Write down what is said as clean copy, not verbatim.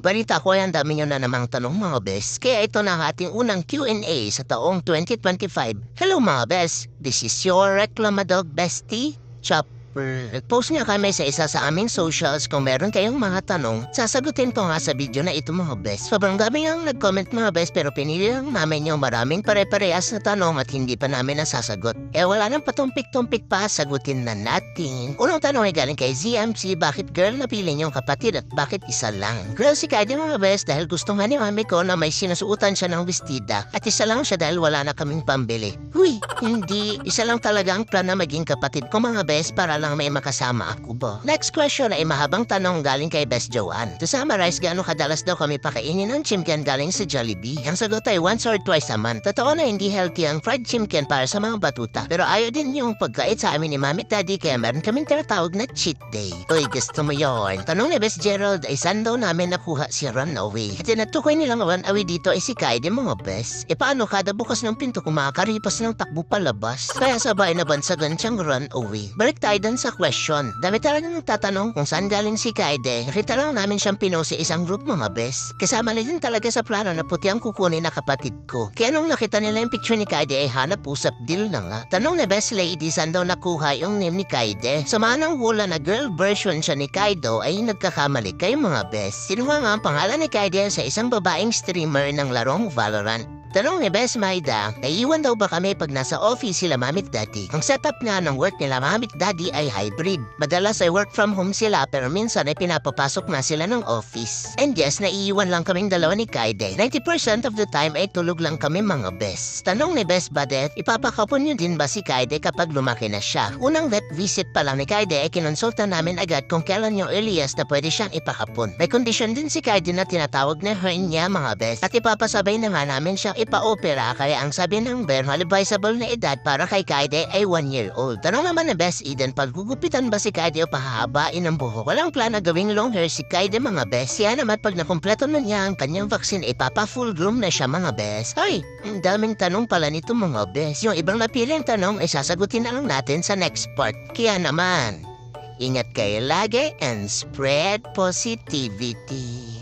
balita ko ay ang dami nyo na namang tanong mga bes. Kaya ito na ang ating unang Q&A sa taong 2025. Hello mga bes, this is your Reclamadog Bestie, Chopper. Nag-post nga kami sa isa sa aming socials kung meron kayong mga tanong. Sasagutin ko nga sa video na ito mga bes. Sobrang dami nga nag-comment mga bes pero pinili lang namin yung maraming pare-parehas na tanong at hindi pa namin nasasagot. Wala nang patumpik-tumpik pa, sagutin na natin. Unang tanong ay galing kay ZMC, bakit girl napili niyong kapatid at bakit isa lang? Girl si Kaide mga bes dahil gusto nga ni mami ko na may sinusuotan siya ng bestida at isa lang siya dahil wala na kaming pambili. Huy, hindi. Isa lang talaga ang plan na maging kapatid ko mga bes para lang may makasama ako ba? Next question ay mahabang tanong galing kay Best Joanne. To summarize, gaano kadalas daw kami pakainin ng chimken galing sa Jollibee? Ang sagot ay once or twice a month. Totoo na hindi healthy ang fried chimken para sa mga batuta. Pero ayaw din yung pagkait sa amin ni Mami at Daddy kaya meron kaming tinatawag na cheat day. Uy, gusto mo yun? Tanong ni Best Gerald ay saan daw namin nakuha si Runaway? At tinatukoy nilang Runaway dito ay si Kaide mga best. Paano kada bukas ng pinto kung makakaripas ng takbo palabas? Kaya sabay na bansagan siyang Runaway. Balik tayo dun sa question. Dami talagang nagtatanong kung saan galing si Kaide. Nakita lang namin siyang pinost sa isang group mga best. Kasama na din talaga sa plano na puti ang kukunin na kapatid ko. Kaya nung nakita nila yung picture ni Kaide ay hanap usap deal na nga. Tanong ni Best Lady saan daw nakuha yung name ni Kaide. Sa manang hula na girl version siya ni Kaido ay nagkakamali kayo mga best. Sinuha nga ang pangalan ni Kaide sa isang babaeng streamer ng larong Valorant. Tanong ni Best Maida, naiiwan daw ba kami pag nasa office sila Mamit Daddy? Ang setup nga ng work nila Mamit Daddy ay hybrid. Madalas ay work from home sila pero minsan ay pinapapasok na sila ng office. And yes, naiiwan lang kaming dalawa ni Kaide. 90% of the time ay tulog lang kami mga best. Tanong ni Best Badet, ipapakapon niyo din ba si Kaide kapag lumaki na siya? Unang vet visit pa lang ni Kaide ay kinonsulta namin agad kung kailan yung earliest na pwede siyang ipakapon. May condition din si Kaide na tinatawag na hernia mga best. At ipapasabay na nga namin siyang ipa-opera kaya ang sabi ng Bern, advisable na edad para kay Kaide ay 1 year old. Tanong naman na Best Eden, paggugupitan ba si Kaide o pahahabain ang buhok? Walang plan na gawing long hair si Kaide mga best. Yan naman pag nakumpleto na niya ang kanyang vaccine, ipapa-full groom na siya mga best. Ay, ang daming tanong pala nito mga best. Yung ibang napiling tanong ay sasagutin na lang natin sa next part. Kaya naman, ingat kayo lagi and spread positivity.